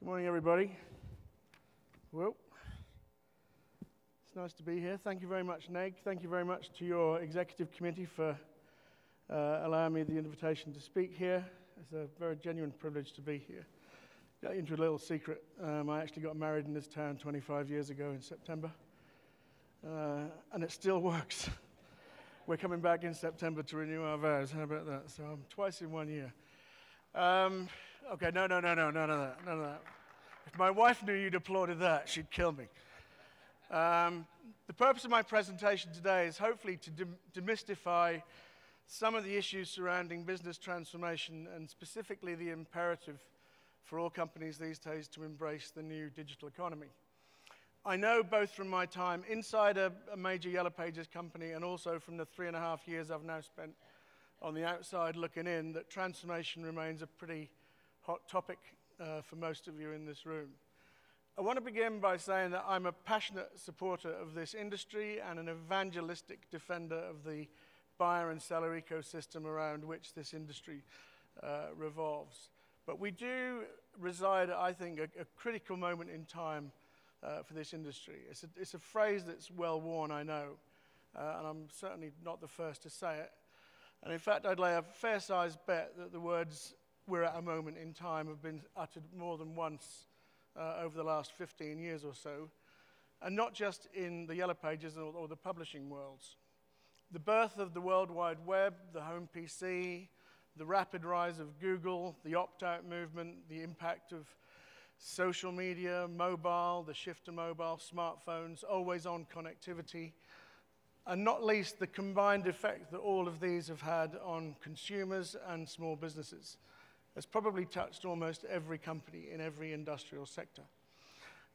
Morning, everybody. Well, it's nice to be here. Thank you very much, Neg. Thank you very much to your executive committee for allowing me the invitation to speak here. It's a very genuine privilege to be here. Got into a little secret. I actually got married in this town 25 years ago in September, and it still works. We're coming back in September to renew our vows. How about that? So I'm twice in 1 year. Okay, no, none of that. If my wife knew you'd applauded that, she'd kill me. The purpose of my presentation today is hopefully to demystify some of the issues surrounding business transformation and specifically the imperative for all companies these days to embrace the new digital economy. I know both from my time inside a major Yellow Pages company and also from the 3.5 years I've now spent on the outside looking in that transformation remains a pretty hot topic for most of you in this room. I want to begin by saying that I'm a passionate supporter of this industry and an evangelistic defender of the buyer and seller ecosystem around which this industry revolves. But we do reside, I think, a critical moment in time for this industry. It's a phrase that's well worn, I know, and I'm certainly not the first to say it. And in fact, I'd lay a fair-sized bet that the words "we're at a moment in time" have been uttered more than once over the last 15 years or so, and not just in the Yellow Pages or the publishing worlds. The birth of the World Wide Web, the home PC, the rapid rise of Google, the opt-out movement, the impact of social media, mobile, the shift to mobile, smartphones, always-on connectivity, and not least the combined effect that all of these have had on consumers and small businesses has probably touched almost every company in every industrial sector.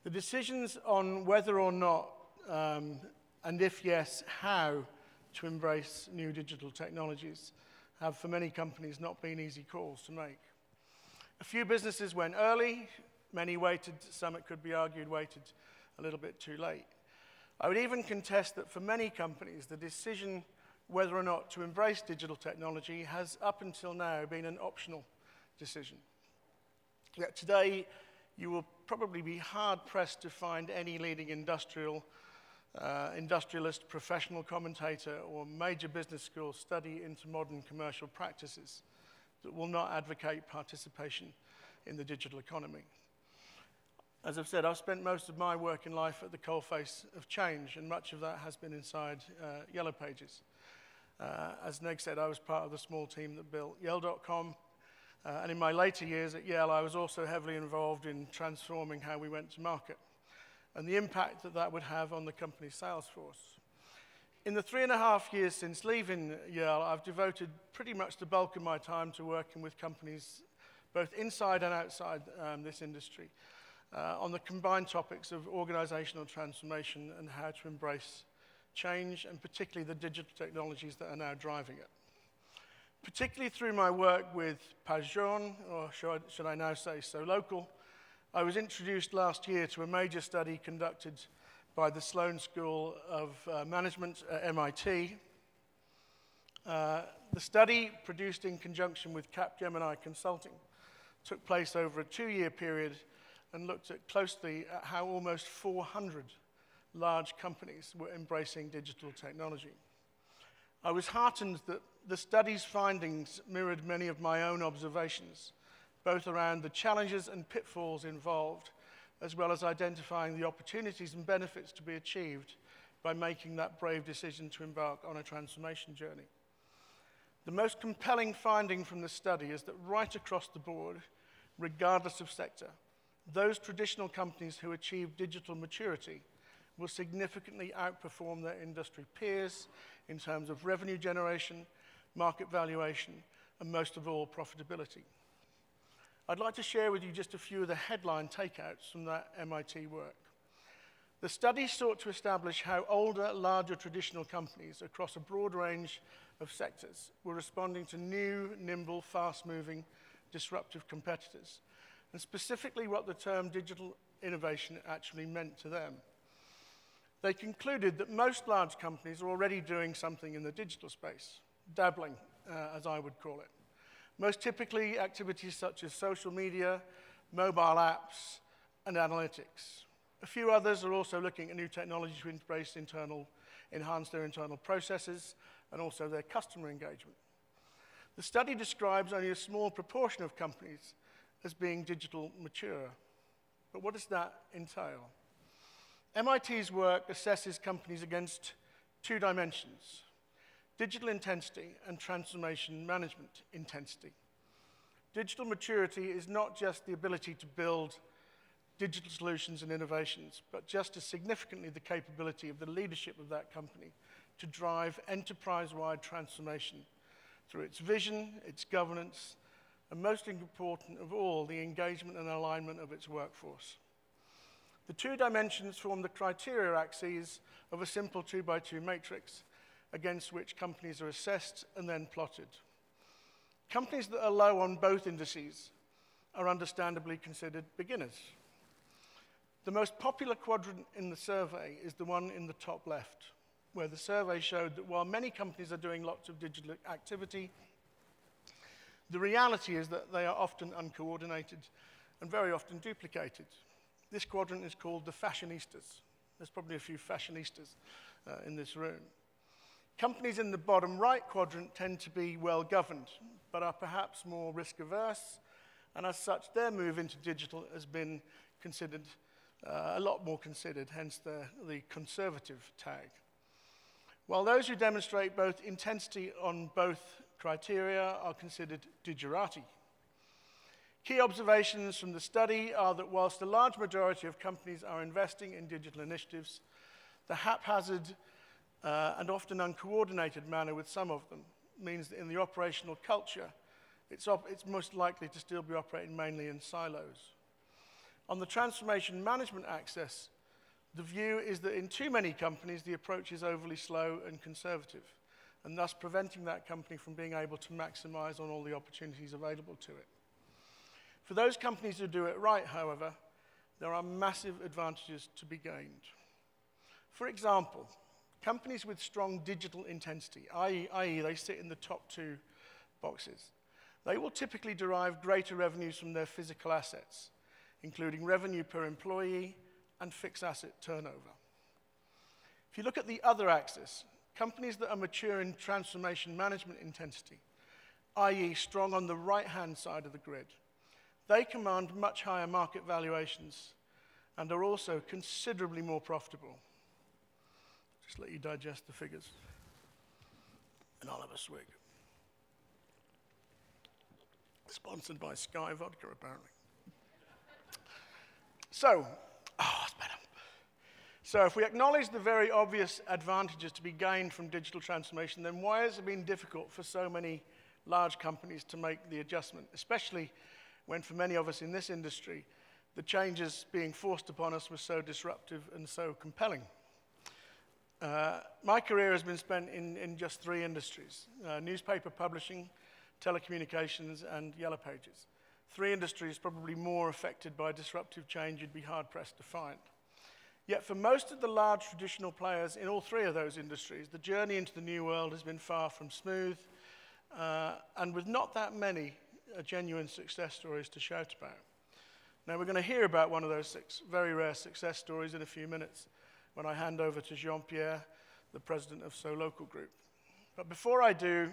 The decisions on whether or not, and if yes, how to embrace new digital technologies have for many companies not been easy calls to make. A few businesses went early, many waited, some it could be argued waited a little bit too late. I would even contest that for many companies, the decision whether or not to embrace digital technology has up until now been an optional decision. Yet today, you will probably be hard-pressed to find any leading industrialist, professional commentator, or major business school study into modern commercial practices that will not advocate participation in the digital economy. As I've said, I've spent most of my working life at the coalface of change, and much of that has been inside Yellow Pages. As Neg said, I was part of the small team that built Yale.com, and in my later years at Yale, I was also heavily involved in transforming how we went to market and the impact that that would have on the company's sales force. In the 3.5 years since leaving Yale, I've devoted pretty much the bulk of my time to working with companies both inside and outside this industry on the combined topics of organizational transformation and how to embrace change, and particularly the digital technologies that are now driving it. Particularly through my work with Pajon, or should I now say SoLocal, I was introduced last year to a major study conducted by the Sloan School of Management at MIT. The study, produced in conjunction with Capgemini Consulting, took place over a 2-year period and looked closely at how almost 400 large companies were embracing digital technology. I was heartened that the study's findings mirrored many of my own observations, both around the challenges and pitfalls involved, as well as identifying the opportunities and benefits to be achieved by making that brave decision to embark on a transformation journey. The most compelling finding from the study is that right across the board, regardless of sector, those traditional companies who achieve digital maturity will significantly outperform their industry peers in terms of revenue generation, market valuation, and most of all, profitability. I'd like to share with you just a few of the headline takeouts from that MIT work. The study sought to establish how older, larger traditional companies across a broad range of sectors were responding to new, nimble, fast-moving, disruptive competitors, and specifically what the term digital innovation actually meant to them. They concluded that most large companies are already doing something in the digital space, dabbling, as I would call it. Most typically, activities such as social media, mobile apps, and analytics. A few others are also looking at new technology to enhance their internal processes and also their customer engagement. The study describes only a small proportion of companies as being digital mature. But what does that entail? MIT's work assesses companies against two dimensions: digital intensity and transformation management intensity. Digital maturity is not just the ability to build digital solutions and innovations, but just as significantly the capability of the leadership of that company to drive enterprise-wide transformation through its vision, its governance, and most important of all, the engagement and alignment of its workforce. The two dimensions form the criteria axes of a simple 2x2 matrix against which companies are assessed and then plotted. Companies that are low on both indices are understandably considered beginners. The most popular quadrant in the survey is the one in the top left, where the survey showed that while many companies are doing lots of digital activity, the reality is that they are often uncoordinated and very often duplicated. This quadrant is called the fashionistas. There's probably a few fashionistas in this room. Companies in the bottom right quadrant tend to be well governed, but are perhaps more risk averse, and as such, their move into digital has been considered a lot more considered, hence the conservative tag. While those who demonstrate both intensity on both criteria are considered digerati. Key observations from the study are that whilst the large majority of companies are investing in digital initiatives, the haphazard and often uncoordinated manner with some of them means that in the operational culture, it's most likely to still be operating mainly in silos. On the transformation management axis, the view is that in too many companies, the approach is overly slow and conservative, and thus preventing that company from being able to maximize on all the opportunities available to it. For those companies who do it right, however, there are massive advantages to be gained. For example, companies with strong digital intensity, i.e. they sit in the top two boxes, they will typically derive greater revenues from their physical assets, including revenue per employee and fixed asset turnover. If you look at the other axis, companies that are mature in transformation management intensity, i.e. strong on the right-hand side of the grid, they command much higher market valuations and are also considerably more profitable. Just let you digest the figures, and I'll have a swig. Sponsored by Sky Vodka, apparently. So, that's better. So if we acknowledge the very obvious advantages to be gained from digital transformation, then why has it been difficult for so many large companies to make the adjustment, especially when for many of us in this industry, the changes being forced upon us were so disruptive and so compelling? My career has been spent in just three industries: newspaper publishing, telecommunications, and Yellow Pages. Three industries probably more affected by disruptive change you'd be hard-pressed to find. Yet for most of the large traditional players in all three of those industries, the journey into the new world has been far from smooth, and with not that many genuine success stories to shout about. Now we're going to hear about one of those 6 very rare success stories in a few minutes when I hand over to Jean-Pierre, the president of So Local Group. But before I do,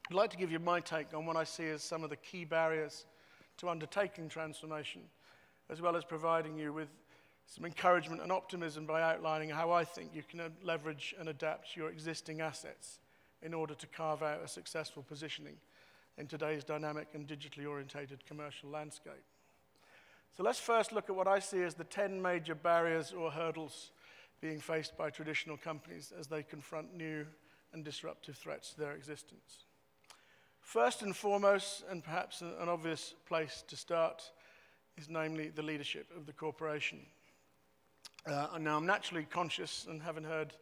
I'd like to give you my take on what I see as some of the key barriers to undertaking transformation, as well as providing you with some encouragement and optimism by outlining how I think you can leverage and adapt your existing assets in order to carve out a successful positioning in today's dynamic and digitally orientated commercial landscape. So let's first look at what I see as the 10 major barriers or hurdles being faced by traditional companies as they confront new and disruptive threats to their existence. First and foremost, and perhaps an obvious place to start, is namely the leadership of the corporation. And now I'm naturally conscious, and having heard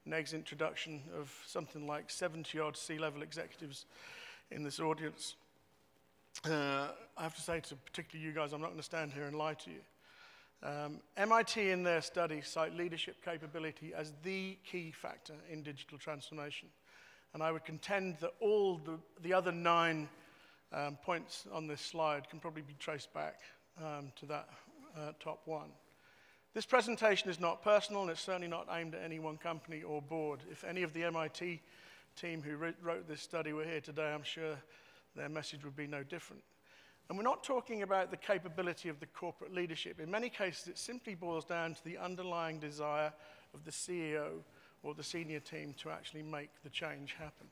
Neg's introduction, of something like 70-odd C-level executives in this audience. I have to say to particularly you guys, I'm not going to stand here and lie to you. MIT in their study cite leadership capability as the key factor in digital transformation. And I would contend that all the other 9 points on this slide can probably be traced back to that top one. This presentation is not personal, and it's certainly not aimed at any one company or board. If any of the MIT team who wrote this study were here today, I'm sure their message would be no different. And we're not talking about the capability of the corporate leadership. In many cases, it simply boils down to the underlying desire of the CEO or the senior team to actually make the change happen.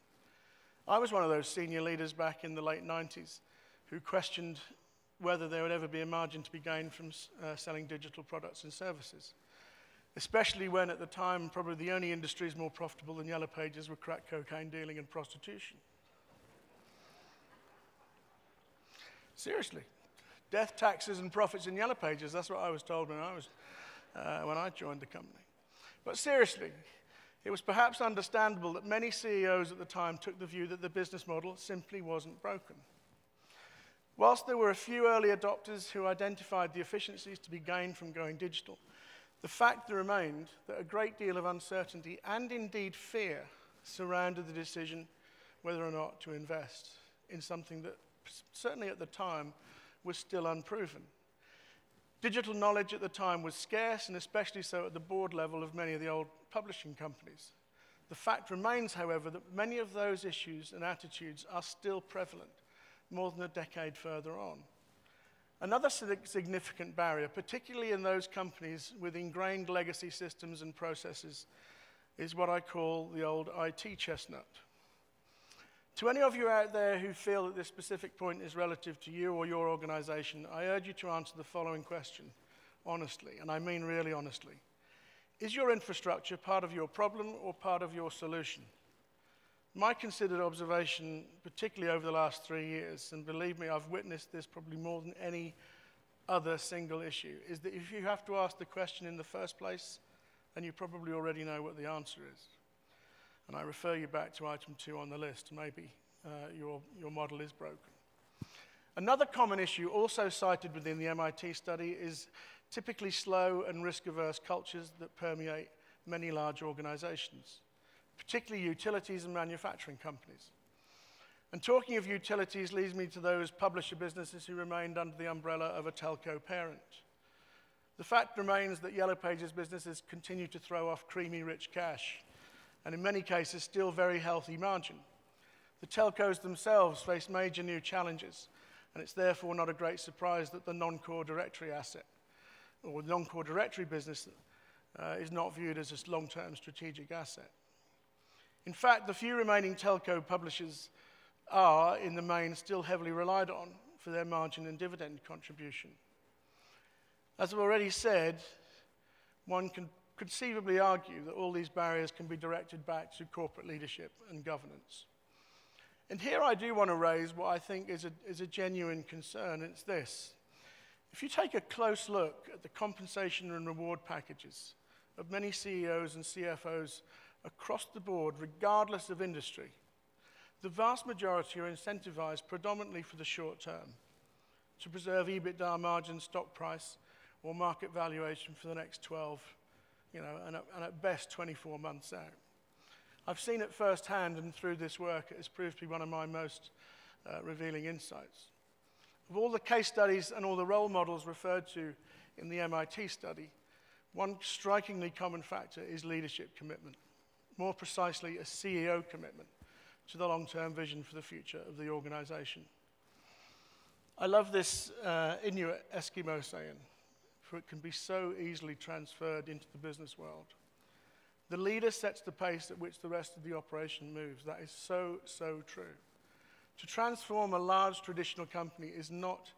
I was one of those senior leaders back in the late 90s who questioned whether there would ever be a margin to be gained from selling digital products and services, especially when at the time probably the only industries more profitable than Yellow Pages were crack cocaine dealing and prostitution. Seriously, death, taxes, and profits in Yellow Pages, that's what I was told when I joined the company. But seriously, it was perhaps understandable that many CEOs at the time took the view that the business model simply wasn't broken. Whilst there were a few early adopters who identified the efficiencies to be gained from going digital, the fact remained that a great deal of uncertainty and indeed fear surrounded the decision whether or not to invest in something that certainly at the time was still unproven. Digital knowledge at the time was scarce, and especially so at the board level of many of the old publishing companies. The fact remains, however, that many of those issues and attitudes are still prevalent more than a decade further on. Another significant barrier, particularly in those companies with ingrained legacy systems and processes, is what I call the old IT chestnut. To any of you out there who feel that this specific point is relative to you or your organization, I urge you to answer the following question honestly, and I mean really honestly. Is your infrastructure part of your problem or part of your solution? My considered observation, particularly over the last 3 years, and believe me, I've witnessed this probably more than any other single issue, is that if you have to ask the question in the first place, then you probably already know what the answer is. And I refer you back to item 2 on the list. Maybe your model is broken. Another common issue also cited within the MIT study is typically slow and risk-averse cultures that permeate many large organizations, particularly utilities and manufacturing companies. And talking of utilities leads me to those publisher businesses who remained under the umbrella of a telco parent. The fact remains that Yellow Pages businesses continue to throw off creamy, rich cash, and in many cases still very healthy margin. The telcos themselves face major new challenges, and it's therefore not a great surprise that the non-core directory asset, or non-core directory business, is not viewed as a long-term strategic asset. In fact, the few remaining telco publishers are, in the main, still heavily relied on for their margin and dividend contribution. As I've already said, one can conceivably argue that all these barriers can be directed back to corporate leadership and governance. And here I do want to raise what I think is a genuine concern, and it's this. If you take a close look at the compensation and reward packages of many CEOs and CFOs across the board, regardless of industry, the vast majority are incentivized predominantly for the short term, to preserve EBITDA margin, stock price, or market valuation for the next 12, and at best 24 months out. I've seen it firsthand, and through this work, it has proved to be one of my most revealing insights. Of all the case studies and all the role models referred to in the MIT study, one strikingly common factor is leadership commitment, more precisely a CEO commitment to the long-term vision for the future of the organization. I love this Inuit Eskimo saying, for it can be so easily transferred into the business world. The leader sets the pace at which the rest of the operation moves. That is so, so true. To transform a large traditional company is not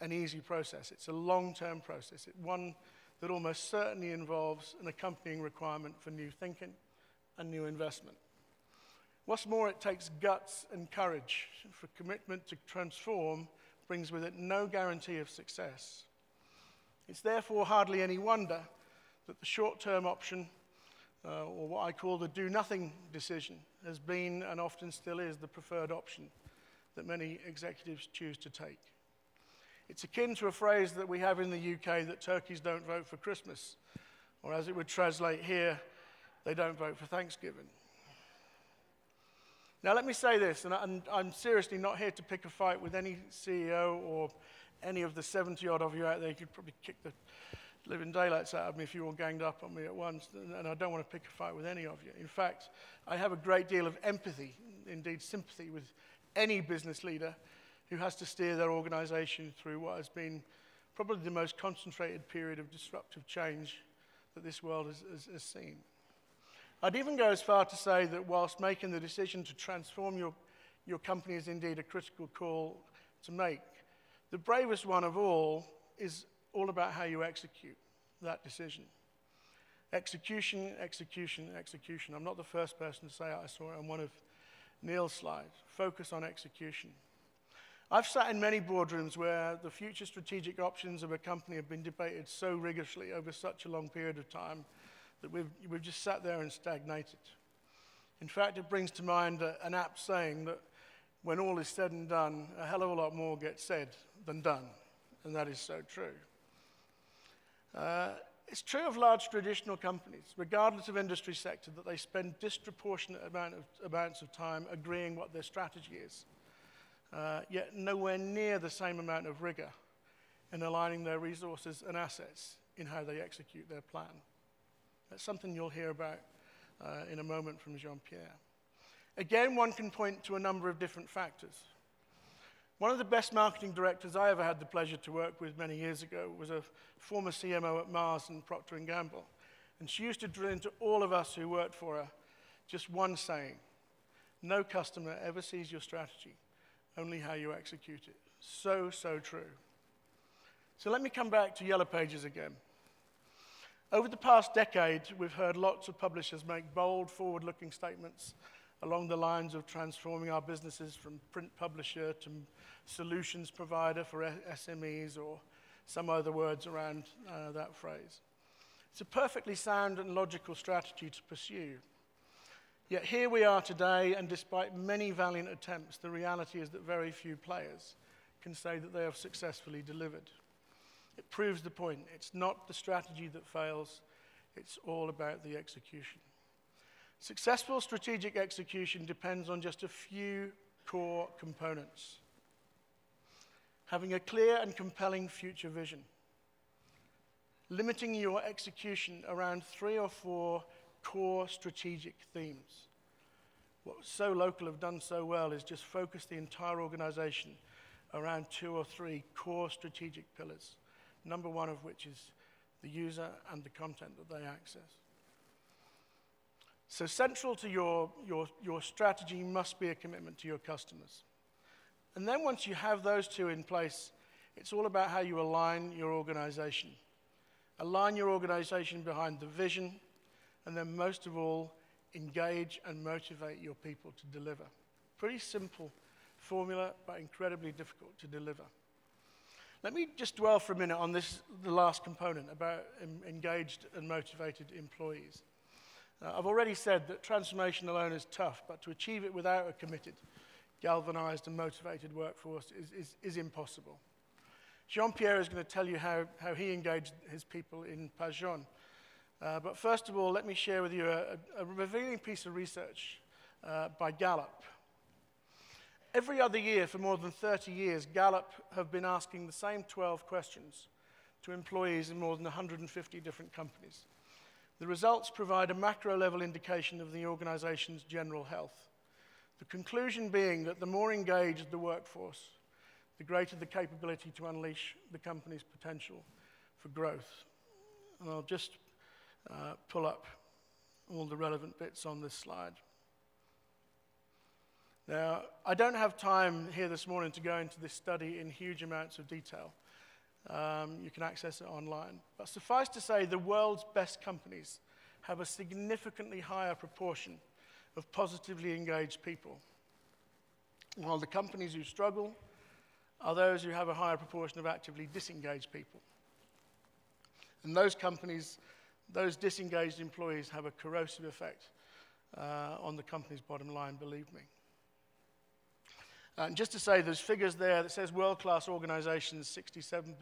an easy process. It's a long-term process. It's one that almost certainly involves an accompanying requirement for new thinking and new investment. What's more, it takes guts and courage, for commitment to transform brings with it no guarantee of success. It's therefore hardly any wonder that the short-term option, or what I call the do-nothing decision, has been and often still is the preferred option that many executives choose to take. It's akin to a phrase that we have in the UK that turkeys don't vote for Christmas, or as it would translate here, they don't vote for Thanksgiving. Now let me say this, and I'm seriously not here to pick a fight with any CEO or any of the 70-odd of you out there, you could probably kick the living daylights out of me if you all ganged up on me at once, and I don't want to pick a fight with any of you. In fact, I have a great deal of empathy, indeed sympathy, with any business leader who has to steer their organization through what has been probably the most concentrated period of disruptive change that this world has seen. I'd even go as far to say that whilst making the decision to transform your company is indeed a critical call to make, the bravest one of all is all about how you execute that decision. Execution, execution, execution. I'm not the first person to say it. I saw it on one of Neil's slides. Focus on execution. I've sat in many boardrooms where the future strategic options of a company have been debated so rigorously over such a long period of time that we've just sat there and stagnated. In fact, it brings to mind an apt saying that when all is said and done, a hell of a lot more gets said than done, and that is so true. It's true of large traditional companies, regardless of industry sector, that they spend disproportionate amounts of time agreeing what their strategy is, yet nowhere near the same amount of rigor in aligning their resources and assets in how they execute their plan. That's something you'll hear about in a moment from Jean-Pierre. Again, one can point to a number of different factors. One of the best marketing directors I ever had the pleasure to work with many years ago was a former CMO at Mars and Procter & Gamble. And she used to drill into all of us who worked for her just one saying: no customer ever sees your strategy, only how you execute it. So, so true. So let me come back to Yellow Pages again. Over the past decade, we've heard lots of publishers make bold, forward-looking statements along the lines of transforming our businesses from print publisher to solutions provider for SMEs, or some other words around that phrase. It's a perfectly sound and logical strategy to pursue. Yet here we are today, and despite many valiant attempts, the reality is that very few players can say that they have successfully delivered. It proves the point. It's not the strategy that fails, it's all about the execution. Successful strategic execution depends on just a few core components. Having a clear and compelling future vision. Limiting your execution around 3 or 4 core strategic themes. What So Local have done so well is just focus the entire organization around 2 or 3 core strategic pillars, number one of which is the user and the content that they access. So central to your strategy must be a commitment to your customers. And then once you have those 2 in place, it's all about how you align your organization. Align your organization behind the vision, and then most of all, engage and motivate your people to deliver. Pretty simple formula, but incredibly difficult to deliver. Let me just dwell for a minute on the last component about engaged and motivated employees. I've already said that transformation alone is tough, but to achieve it without a committed, galvanized and motivated workforce is impossible. Jean-Pierre is going to tell you how he engaged his people in Pajon. But first of all, let me share with you a revealing piece of research by Gallup. Every other year for more than 30 years, Gallup have been asking the same 12 questions to employees in more than 150 different companies. The results provide a macro-level indication of the organization's general health. The conclusion being that the more engaged the workforce, the greater the capability to unleash the company's potential for growth. And I'll just pull up all the relevant bits on this slide. Now, I don't have time here this morning to go into this study in huge amounts of detail. You can access it online. But suffice to say, the world's best companies have a significantly higher proportion of positively engaged people, while the companies who struggle are those who have a higher proportion of actively disengaged people. And those companies, those disengaged employees have a corrosive effect on the company's bottom line, believe me. And just to say, there's figures there that says world-class organizations, 67%.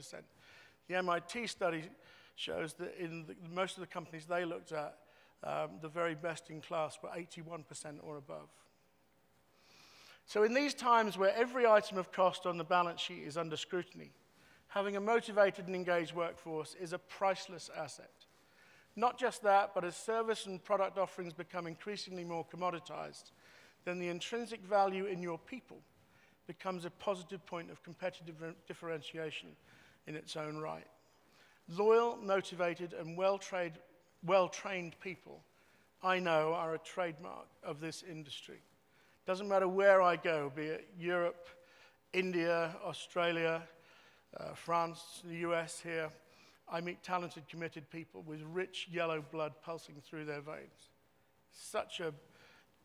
The MIT study shows that in most of the companies they looked at, the very best in class were 81% or above. So in these times where every item of cost on the balance sheet is under scrutiny, Having a motivated and engaged workforce is a priceless asset. Not just that, but as service and product offerings become increasingly more commoditized, then the intrinsic value in your people becomes a positive point of competitive differentiation in its own right. Loyal, motivated, and well-trained people, I know, are a trademark of this industry. Doesn't matter where I go, be it Europe, India, Australia, France, the US here, I meet talented, committed people with rich yellow blood pulsing through their veins. Such a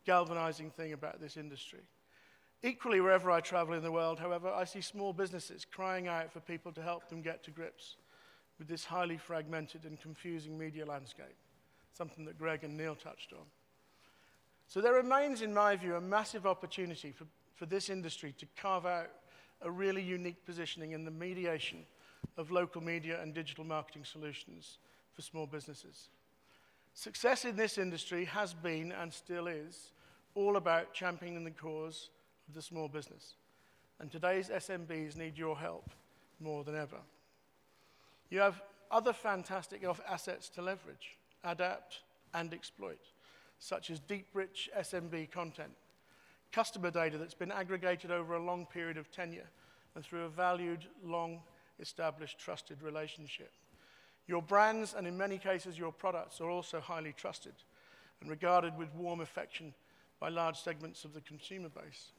galvanizing thing about this industry. Equally, wherever I travel in the world, however, I see small businesses crying out for people to help them get to grips with this highly fragmented and confusing media landscape, something that Greg and Neil touched on. So there remains, in my view, a massive opportunity for this industry to carve out a really unique positioning in the mediation of local media and digital marketing solutions for small businesses. Success in this industry has been, and still is, all about championing the cause of the small business. And today's SMBs need your help more than ever. You have other fantastic assets to leverage, adapt, and exploit, such as deep, rich SMB content, customer data that's been aggregated over a long period of tenure and through a valued, long-established, trusted relationship. Your brands, and in many cases your products, are also highly trusted and regarded with warm affection by large segments of the consumer base.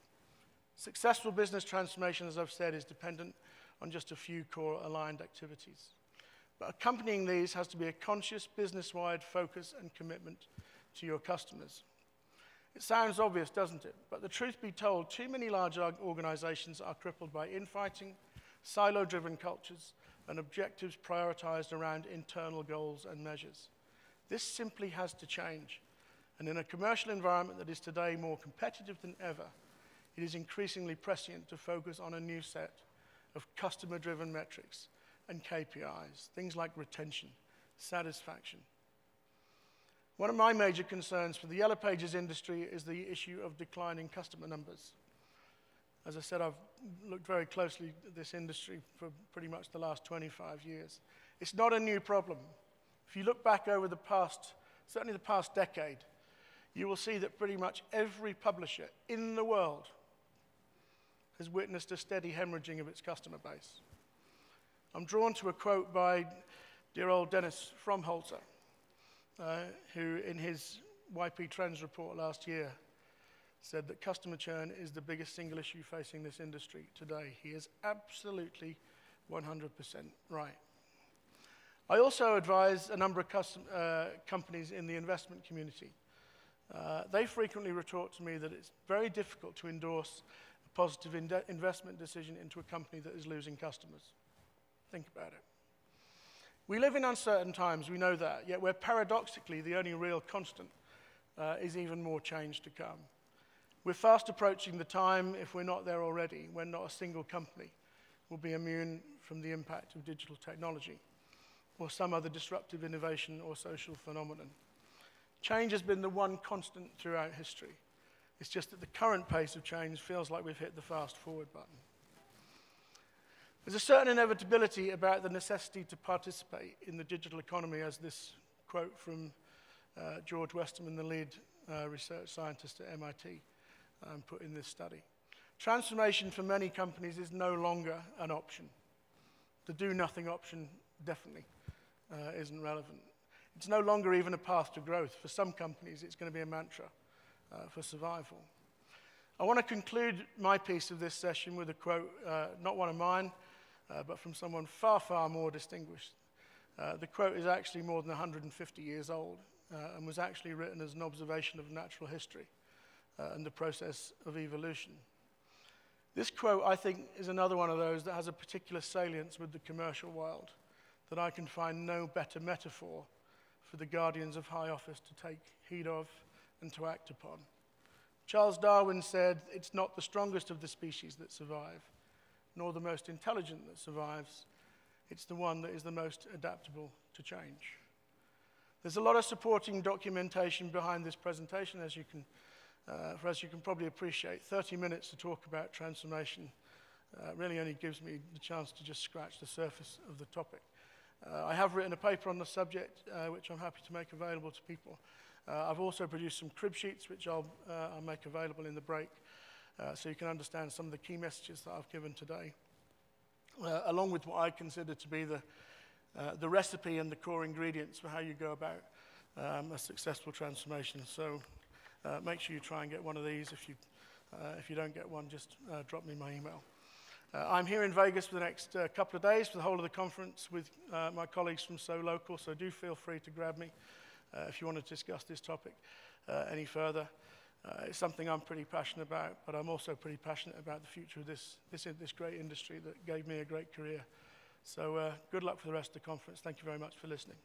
Successful business transformation, as I've said, is dependent on just a few core aligned activities. But accompanying these has to be a conscious business-wide focus and commitment to your customers. It sounds obvious, doesn't it? But the truth be told, too many large organizations are crippled by infighting, silo-driven cultures, and objectives prioritized around internal goals and measures. This simply has to change. And in a commercial environment that is today more competitive than ever, it is increasingly prescient to focus on a new set of customer-driven metrics and KPIs, things like retention, satisfaction. One of my major concerns for the Yellow Pages industry is the issue of declining customer numbers. As I said, I've looked very closely at this industry for pretty much the last 25 years. It's not a new problem. If you look back over the past, certainly the past decade, you will see that pretty much every publisher in the world has witnessed a steady hemorrhaging of its customer base. I'm drawn to a quote by dear old Dennis Fromholzer, who in his YP Trends report last year said that customer churn is the biggest single issue facing this industry today. He is absolutely 100% right. I also advise a number of companies in the investment community. They frequently retort to me that it's very difficult to endorse a positive investment decision into a company that is losing customers. Think about it. We live in uncertain times, we know that, yet where paradoxically the only real constant is even more change to come. We're fast approaching the time, if we're not there already, when not a single company will be immune from the impact of digital technology or some other disruptive innovation or social phenomenon. Change has been the one constant throughout history. It's just that the current pace of change feels like we've hit the fast forward button. There's a certain inevitability about the necessity to participate in the digital economy, as this quote from George Westerman, the lead research scientist at MIT, put in this study. Transformation for many companies is no longer an option. The do-nothing option definitely isn't relevant. It's no longer even a path to growth. For some companies, it's going to be a mantra for survival. I want to conclude my piece of this session with a quote, not one of mine, but from someone far, far more distinguished. The quote is actually more than 150 years old and was actually written as an observation of natural history and the process of evolution. This quote, I think, is another one of those that has a particular salience with the commercial world, that I can find no better metaphor for the guardians of high office to take heed of and to act upon. Charles Darwin said, "It's not the strongest of the species that survive, nor the most intelligent that survives. It's the one that is the most adaptable to change." There's a lot of supporting documentation behind this presentation, as you can probably appreciate. 30 minutes to talk about transformation really only gives me the chance to just scratch the surface of the topic. I have written a paper on the subject, which I'm happy to make available to people. I've also produced some crib sheets, which I'll make available in the break, so you can understand some of the key messages that I've given today, along with what I consider to be the recipe and the core ingredients for how you go about a successful transformation. So make sure you try and get one of these. If you don't get one, just drop me my email. I'm here in Vegas for the next couple of days for the whole of the conference with my colleagues from So Local, so do feel free to grab me if you want to discuss this topic any further. It's something I'm pretty passionate about, but I'm also pretty passionate about the future of this great industry that gave me a great career. So good luck for the rest of the conference. Thank you very much for listening.